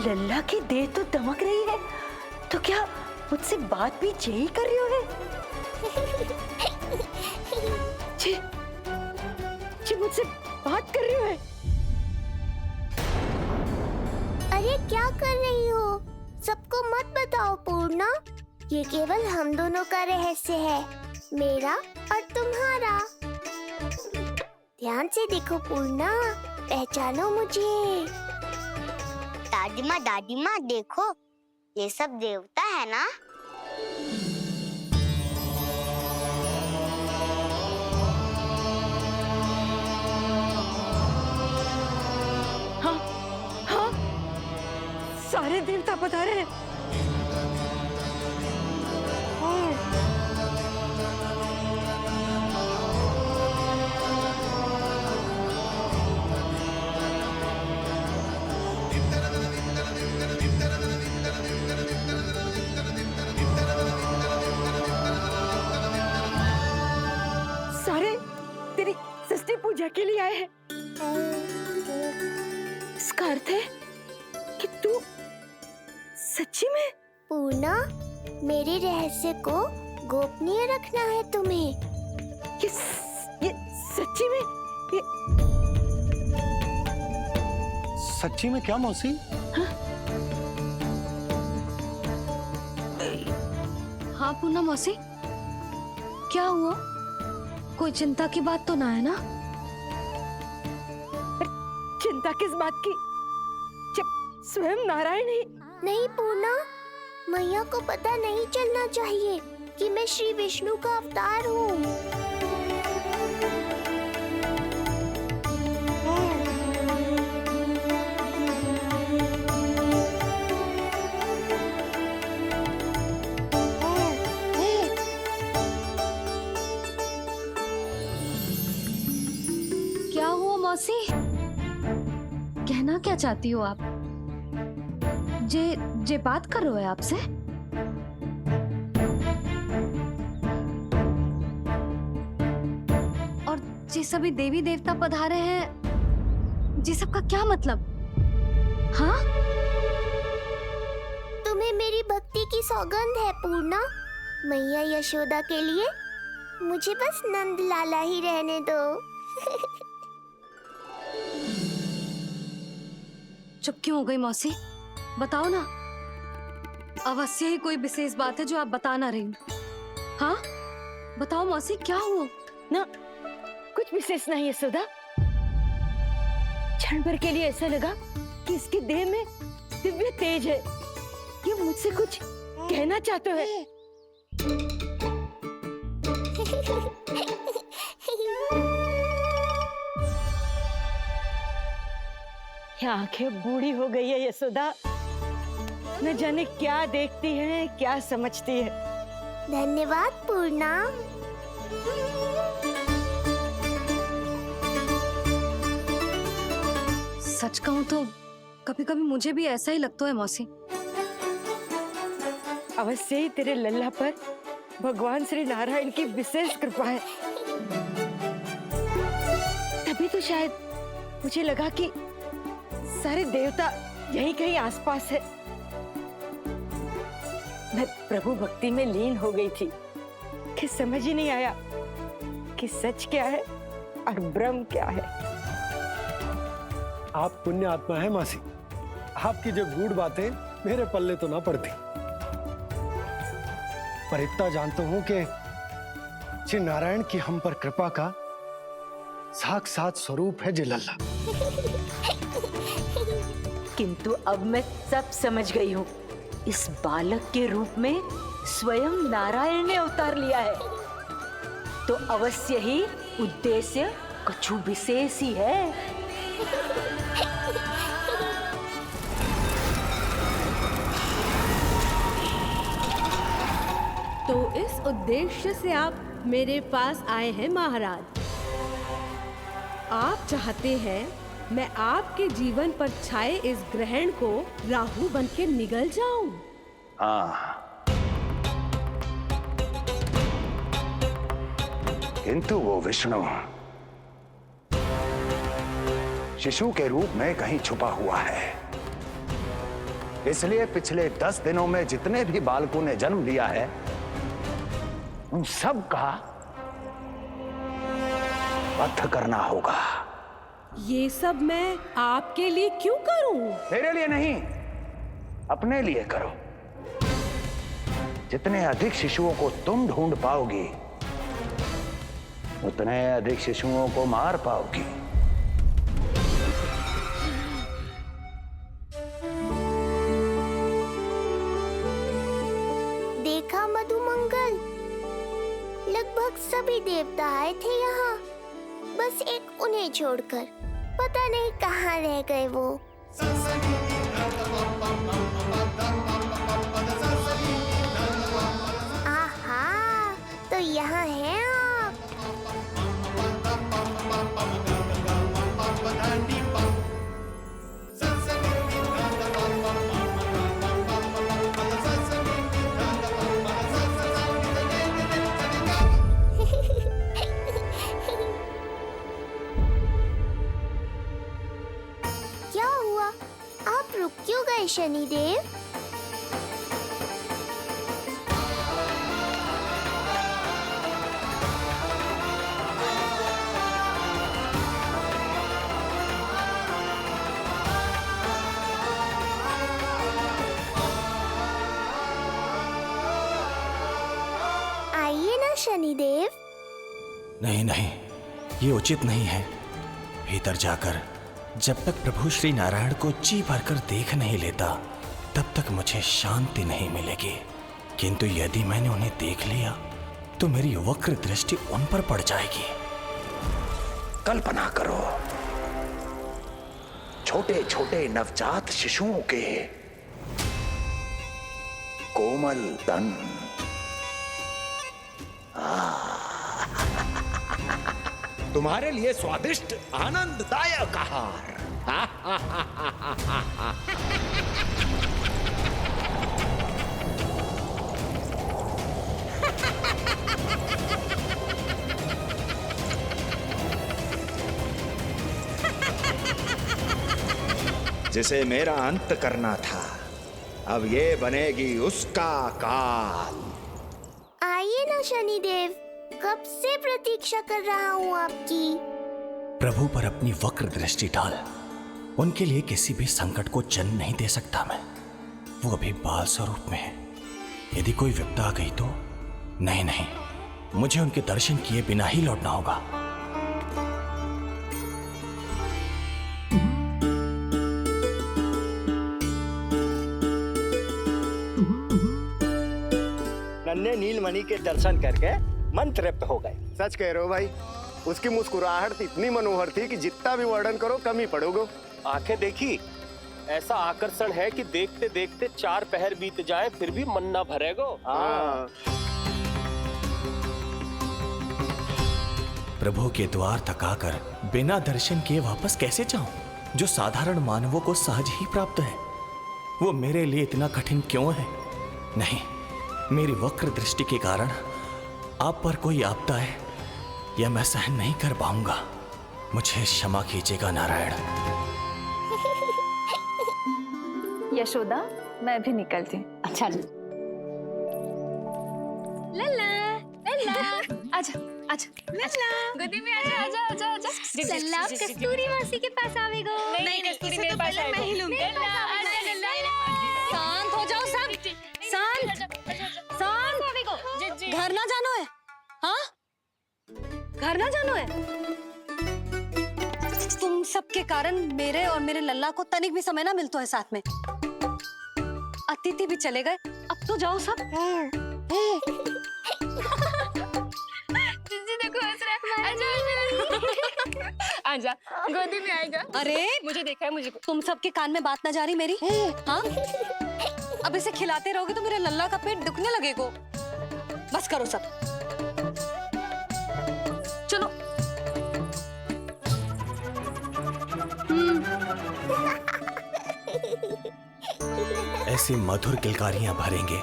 लल्ला की देह तो दमक रही है, तो क्या मुझसे बात भी यही कर रही हो है? जी, जी मुझसे बात कर रही हो है? अरे क्या कर रही हो? सबको मत बताओ पूर्णा, ये केवल हम दोनों का रहस्य है, मेरा और तुम्हारा। ध्यान से देखो पूर्णा, पहचानो मुझे। दादी माँ देखो, ये सब देवता है ना? हाँ, हाँ, सारे देवता बता रहे हैं। सारे तेरी सृष्टि पूजा के लिए आए हैं। इसका अर्थ है कि तू सच्ची में? पूर्णा, मेरे रहस्य को गोपनीय रखना है तुम्हें। ये सच्ची में? सच्ची में क्या मौसी? हाँ पूर्णा मौसी, क्या हुआ? कोई चिंता की बात तो ना है ना? चिंता किस बात की, जब स्वयं नारायण ही। नहीं पूर्णा, मैया को पता नहीं चलना चाहिए कि मैं श्री विष्णु का अवतार हूँ। क्या हुआ मौसी? कहना क्या चाहती हो आप? जे बात कर रहे हो आपसे? और जे सभी देवी देवता पधारे हैं, जी सबका क्या मतलब? हाँ? तुम्हें मेरी भक्ति की सौगंध है पूर्णा। मैया यशोदा के लिए मुझे बस नंद लाला ही रहने दो। चुप क्यों हो गई मौसी? बताओ ना। अवश्य ही कोई विशेष बात है जो आप बता ना रही। हाँ बताओ मौसी, क्या हुआ? ना, कुछ विशेष नहीं है सुधा। क्षण भर के लिए ऐसा लगा कि इसके देह में दिव्य तेज है। ये मुझसे कुछ कहना चाहते हैं। ये आंखें बूढ़ी हो गई है यशोदा, न जाने क्या देखती है, क्या समझती है। धन्यवाद पूर्णा। सच कहूं तो कभी कभी मुझे भी ऐसा ही लगता है मौसी। अवश्य ही तेरे लल्ला पर भगवान श्री नारायण की विशेष कृपा है। तभी तो शायद मुझे लगा कि सारे देवता यहीं कहीं आसपास है। मैं प्रभु भक्ति में लीन हो गई थी कि समझ ही नहीं आया कि सच क्या है और भ्रम क्या है। आप पुण्य आत्मा है मासी, आपकी जो गूढ़ बातें मेरे पल्ले तो ना पड़ती, पर इतना जानता हूं कि श्री नारायण की हम पर कृपा का साक्षात स्वरूप है जी लल्ला। किंतु अब मैं सब समझ गई हूँ। इस बालक के रूप में स्वयं नारायण ने अवतार लिया है, तो अवश्य ही उद्देश्य कुछ विशेष ही है। तो इस उद्देश्य से आप मेरे पास आए हैं महाराज। आप चाहते हैं मैं आपके जीवन पर छाए इस ग्रहण को राहु बनके निगल जाऊं? किंतु वो विष्णु शिशु के रूप में कहीं छुपा हुआ है। इसलिए पिछले 10 दिनों में जितने भी बालकों ने जन्म लिया है उन सब का वध करना होगा। ये सब मैं आपके लिए क्यों करूं? तेरे लिए नहीं, अपने लिए करो। जितने अधिक शिशुओं को तुम ढूंढ पाओगी उतने अधिक शिशुओं को मार पाओगी। देखा मधुमंगल, लगभग सभी देवता आए थे यहाँ, बस एक उन्हें छोड़कर। पता नहीं कहाँ रह गए वो। आहा, तो यहाँ हैं आप। क्या हुआ? आप रुक क्यों गए शनिदेव? आइए ना शनिदेव। नहीं नहीं, ये उचित नहीं है। भीतर जाकर जब तक प्रभु श्री नारायण को जी भरकर देख नहीं लेता तब तक मुझे शांति नहीं मिलेगी। किंतु यदि मैंने उन्हें देख लिया तो मेरी वक्र दृष्टि उन पर पड़ जाएगी। कल्पना करो, छोटे छोटे नवजात शिशुओं के कोमल तन, तुम्हारे लिए स्वादिष्ट आनंददायक आहार। जिसे मेरा अंत करना था, अब ये बनेगी उसका काल। आइए ना शनिदेव, कब से प्रतीक्षा कर रहा हूँ आपकी। प्रभु पर अपनी वक्र दृष्टि डाल। उनके लिए किसी भी संकट को जन्म नहीं दे सकता मैं। वो अभी बाल स्वरूप में है। यदि कोई विपदा आ गई तो नहीं नहीं, मुझे उनके दर्शन किए बिना ही लौटना होगा। नन्हे नीलमणि के दर्शन करके मन तृप्त हो गए। सच कह रहे हो भाई, उसकी मुस्कुराहट इतनी मनोहर थी कि जितना भी वर्णन करो कम ही पड़ोगे। आंखें देखी, ऐसा आकर्षण है कि देखते देखते 4 पहर बीत जाए फिर भी मन ना भरेगो। हाँ। प्रभु के द्वार तक आकर बिना दर्शन किए वापस कैसे जाऊं, जो साधारण मानवों को सहज ही प्राप्त है। वो मेरे लिए इतना कठिन क्यों है? नहीं, मेरी वक्र दृष्टि के कारण आप पर कोई आपदा है या मैं सहन नहीं कर पाऊंगा। मुझे क्षमा कीजिएगा नारायण। यशोदा, मैं भी निकलती हूँ। अच्छा लल्ला लल्ला, आजा आजा लल्ला, गोदी में आजा आजा आजा आजा। लल्ला, कस्तूरी मासी के पास आवेगो। नहीं कस्तूरी मेरे पास आएगा। मैं ही लूंगी। लल्ला आजा लल्ला। शांत हो जाओ सब, शांत शांत। घर ना जानो है? हाँ, घर ना जानो है? तुम सबके कारण मेरे और मेरे लल्ला को तनिक भी समय ना मिलता है साथ में। अतिथि भी चले गए, अब तो जाओ सब। जीजी देखो हंस रहा है। आजा आजा, गोदी में आएगा। अरे मुझे देखा है, मुझे तुम सबके कान में बात ना जा रही मेरी? हाँ, अब इसे खिलाते रहोगे तो मेरे लल्ला का पेट दुखने लगेगा। बस करो सब, चलो। ऐसी मधुर किलकारियां भरेंगे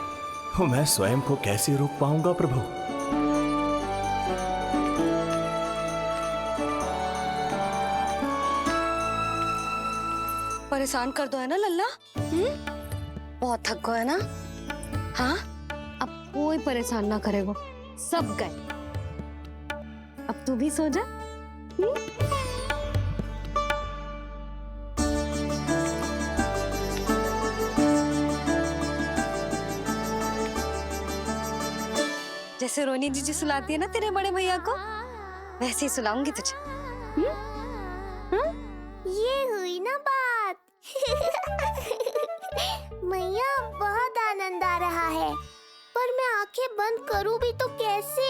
तो मैं स्वयं को कैसे रोक पाऊंगा प्रभु? परेशान कर दो है ना लल्ला? बहुत थक गए ना? हाँ, अब कोई परेशान ना करेगा, सब गए। अब तू भी सो जा। जैसे रोनी जीजी सुलाती है ना तेरे बड़े भैया को, वैसे ही सुलाऊंगी तुझे। ये हुई ना बात। मैया बहुत आनंद आ रहा है, पर मैं आंखें बंद करूं भी तो कैसे?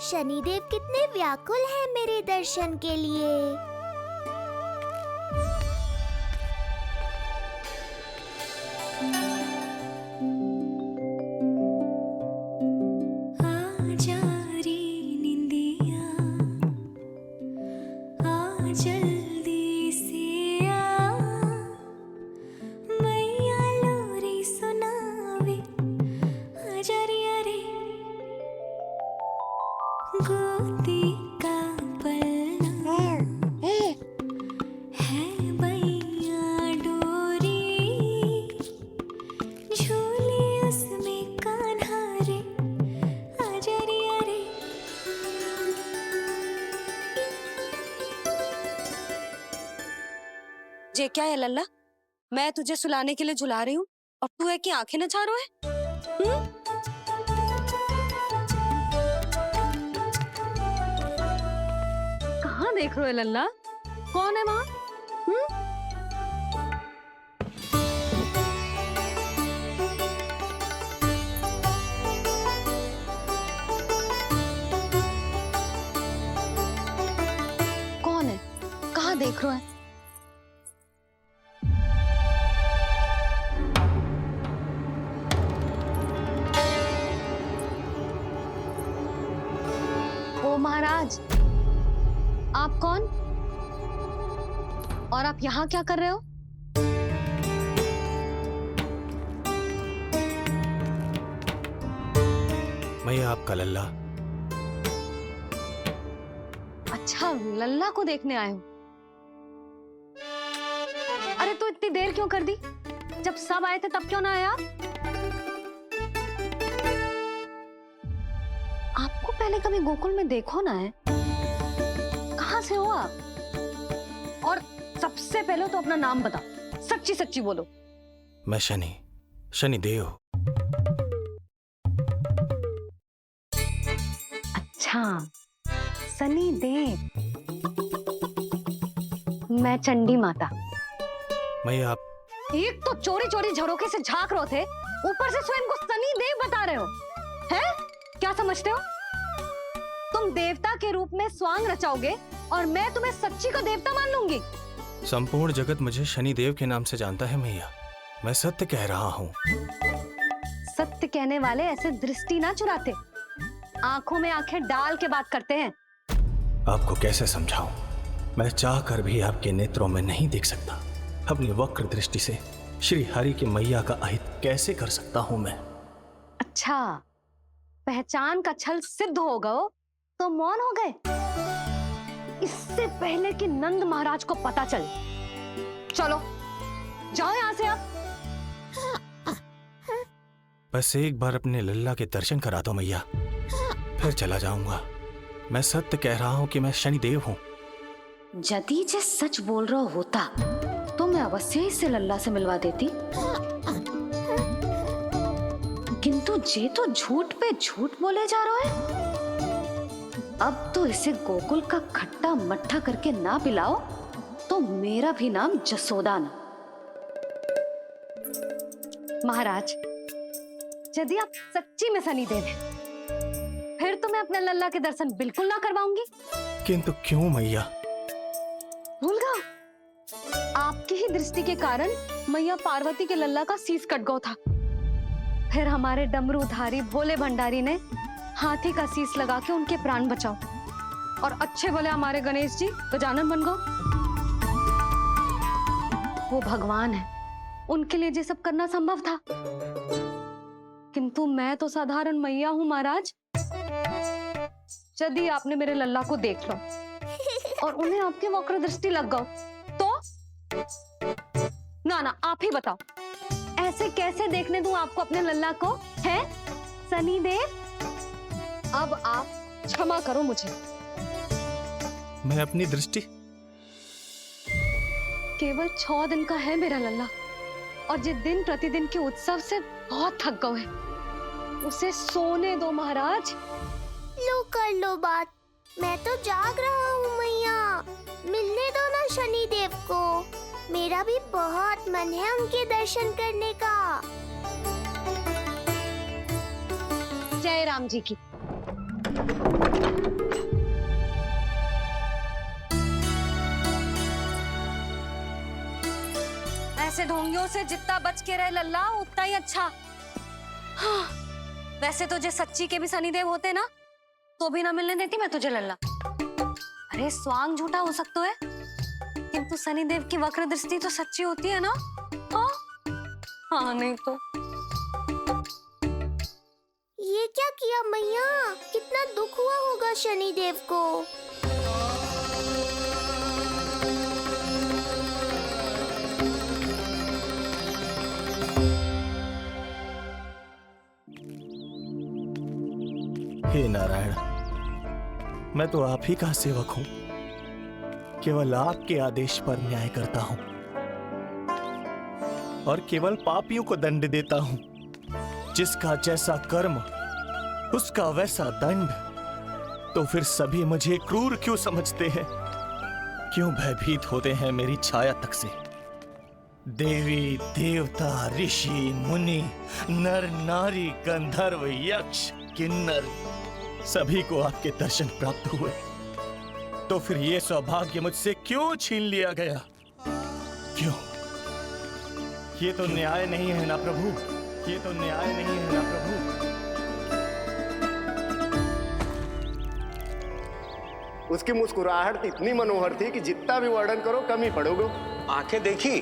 शनिदेव कितने व्याकुल हैं मेरे दर्शन के लिए। ये क्या है लल्ला? मैं तुझे सुलाने के लिए झुला रही हूँ और तू है कि आंखें नचा रहा है? कहाँ देख रहे हो लल्ला? कौन है वहाँ? कौन है? कहाँ देख रहे हो? महाराज, आप कौन और आप यहाँ क्या कर रहे हो? मैं आपका लल्ला। अच्छा, लल्ला को देखने आए हो? अरे तो इतनी देर क्यों कर दी? जब सब आए थे तब क्यों ना आया? आपको पहले कभी गोकुल में देखो ना है? कहाँ से हो आप? और सबसे पहले तो अपना नाम बताओ, सच्ची सच्ची बोलो। मैं शनिदेव। अच्छा, शनिदेव। मैं चंडी माता। मैं आप एक तो चोरी चोरी झरोखे से झांक रहे थे, ऊपर से स्वयं को शनिदेव बता रहे हो, हैं? क्या समझते हो? तुम देवता के रूप में स्वांग रचाओगे और मैं तुम्हें सच्ची का देवता मान लूंगी। संपूर्ण जगत मुझे शनिदेव के नाम से जानता है मैया। मैं सत्य कह रहा हूँ। सत्य कहने वाले ऐसे दृष्टि ना चुराते, आंखों में आंखें डाल के बात करते हैं। आपको कैसे समझाऊं? मैं चाह कर भी आपके नेत्रों में नहीं देख सकता। अपनी वक्र दृष्टि से श्री हरि की मैया का अहित कैसे कर सकता हूं मैं? अच्छा, पहचान का छल सिद्ध हो गया तो मौन हो गए? इससे पहले कि नंद महाराज को पता चले। चलो जाओ यहां से अब। बस एक बार अपने लल्ला के दर्शन करा दो मैया, फिर चला जाऊंगा। मैं सत्य कह रहा हूं कि मैं शनिदेव हूं। यदि जे सच बोल रहा होता तो मैं अवश्य ही इसे लल्ला से मिलवा देती, किंतु जे तो झूठ पे झूठ बोले जा रहा है। अब तो इसे गोकुल का खट्टा मट्ठा करके ना पिलाओ तो मेरा भी नाम जसोदा ना। महाराज, यदि आप सच्ची में शनिदेव हैं, फिर तो मैं अपने लल्ला के दर्शन बिल्कुल ना करवाऊंगी। किंतु क्यों मैया? भूल गया? आपकी ही दृष्टि के कारण मैया पार्वती के लल्ला का शीश कट गया था। फिर हमारे डमरूधारी भोले भंडारी ने हाथी का शीश लगा के उनके प्राण बचाओ, और अच्छे भले हमारे गणेश जी गजानन बन गए। वो भगवान है, उनके लिए ये सब करना संभव था, किंतु मैं तो साधारण मैया हूं महाराज। यदि आपने मेरे लल्ला को देख लो और उन्हें आपकी वक्र दृष्टि लग गई तो? ना ना, आप ही बताओ, ऐसे कैसे देखने दूं आपको अपने लल्ला को, है सनी देव? अब आप क्षमा करो मुझे। मैं अपनी दृष्टि केवल 6 दिन का है मेरा लल्ला, और जिस दिन प्रतिदिन के उत्सव से बहुत थक गए हैं, उसे सोने दो महाराज। लो कर लो बात, मैं तो जाग रहा हूँ मैया। मिलने दो ना शनि देव को, मेरा भी बहुत मन है उनके दर्शन करने का। जय राम जी की। ऐसे ढोंगियों से जितना बच के रहे लल्ला उतना ही अच्छा। हाँ, वैसे तो जो सच्ची के भी शनिदेव होते ना तो भी ना मिलने देती मैं तुझे लल्ला। अरे स्वांग झूठा हो सकता है, किंतु शनिदेव की वक्र दृष्टि तो सच्ची होती है ना। हाँ, हाँ नहीं तो। ये क्या किया मैया, कितना दुख हुआ होगा शनि देव को। हे नारायण, मैं तो आप ही का सेवक हूं, केवल आपके आदेश पर न्याय करता हूं और केवल पापियों को दंड देता हूं। जिसका जैसा कर्म उसका वैसा दंड। तो फिर सभी मुझे क्रूर क्यों समझते हैं? क्यों भयभीत होते हैं मेरी छाया तक से? देवी देवता ऋषि मुनि नर नारी गंधर्व यक्ष किन्नर सभी को आपके दर्शन प्राप्त हुए, तो फिर ये सौभाग्य मुझसे क्यों छीन लिया गया? क्यों? ये तो न्याय नहीं है ना प्रभु, ये तो न्याय नहीं है ना प्रभु। उसकी मुस्कुराहट इतनी मनोहर थी कि जितना भी वर्णन करो कम ही पड़ोगे। आंखें देखी,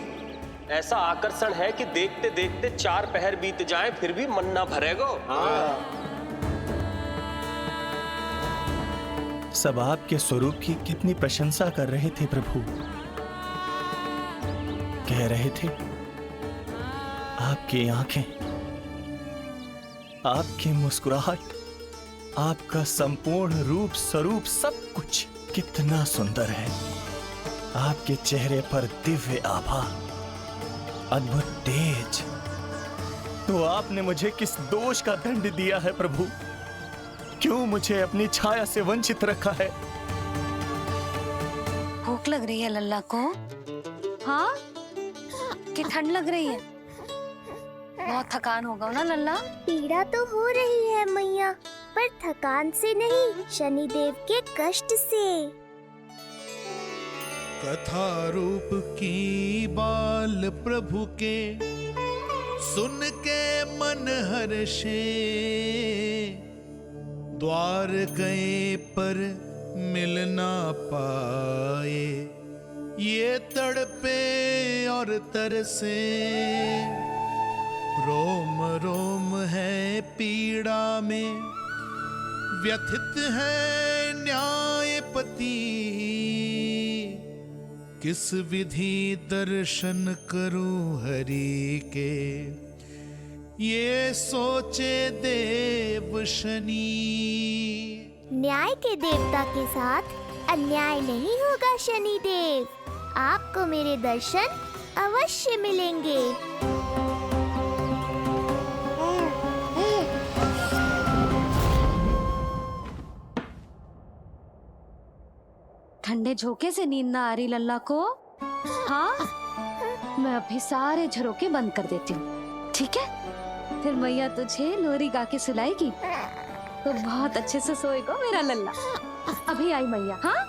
ऐसा आकर्षण है कि देखते देखते 4 पहर बीत जाए फिर भी मन ना भरेगा। हाँ। सब आपके स्वरूप की कितनी प्रशंसा कर रहे थे प्रभु। कह रहे थे आपकी आंखें, आपकी मुस्कुराहट, आपका संपूर्ण रूप स्वरूप सब कुछ कितना सुंदर है। आपके चेहरे पर दिव्य आभा, अद्भुत तेज। तो आपने मुझे किस दोष का दंड दिया है प्रभु? क्यों मुझे अपनी छाया से वंचित रखा है? भूख लग रही है लल्ला को? हाँ, कि ठंड लग रही है? बहुत थकान होगा ना लल्ला? पीड़ा तो हो रही है मैया, पर थकान से नहीं, शनि देव के कष्ट से। कथा रूप की बाल प्रभु के सुन के मन हर्षे, द्वार गए पर मिल ना पाए, ये तड़पे और तरसे, रोम रोम है पीड़ा में, व्यथित है न्यायपति, किस विधि दर्शन करूं हरि के, ये सोचे देव शनि। न्याय के देवता के साथ अन्याय नहीं होगा शनि देव, आपको मेरे दर्शन अवश्य मिलेंगे। ठंडे झोंके से नींद ना आ रही लल्ला को? हाँ, मैं अभी सारे झरोके बंद कर देती हूँ, ठीक है? फिर मैया तुझे लोरी गा के सुलाएगी तो बहुत अच्छे से सोएगा मेरा लल्ला। अभी आई मैया। हाँ।